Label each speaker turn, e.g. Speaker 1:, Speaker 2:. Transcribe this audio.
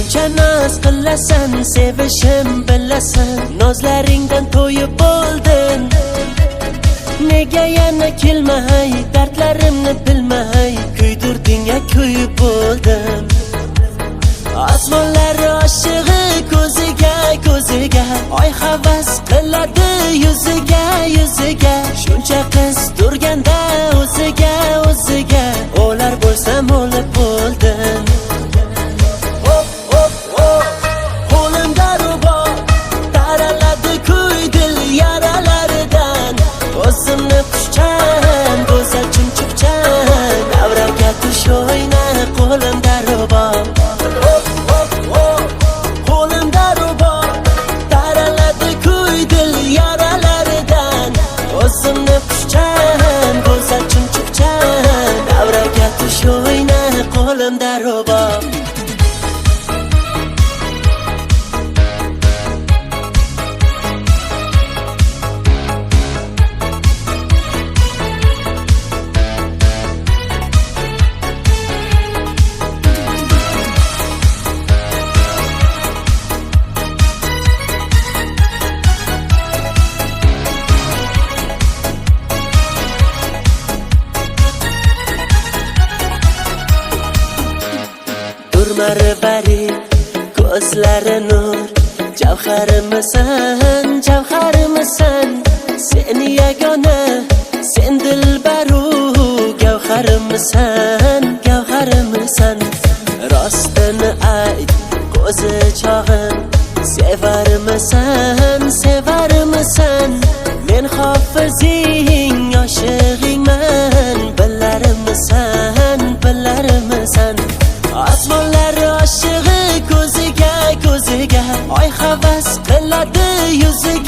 Speaker 1: shuncha noz qilasan, sevishim bilasan, nozlaringdan to'yib bo'ldim. Nega yana kelmay, dardlarimni bilmay, kuydirdingga kuyib bo'ldim. Osmonlar oshig'i ko'ziga, ko'ziga, oy havas qiladi yuziga, yuziga. Shuncha qiz turganda o'ziga, o'ziga, o'lar bo'lsam o'lib bo'ldim. Qo'limda rubob taraladi kuy dil yaralaridan. O'zimni qushchan, go'zal chumchuqchan, davraga tush o'yna, qo'limda rubob. Qo'limda rubob taraladi kuy dil yaralaridan. O'zimni qushchan, go'zal chumchuqchan, davraga tush o'yna, qo'limda rubob. Marvari ko'zlari nur, javharimisan, javharimisan, sen yagona, sen dilbaru, gavharimisan, gavharimisan. Rostini ayt, ko'zi chog'im, sevarimisan, sevarimisan, men hofizing, oshig'ingman, bilarimisan, bilarimisan. Osmonlar oshig'i ko'ziga, ko'ziga, oy havas qiladi yuziga.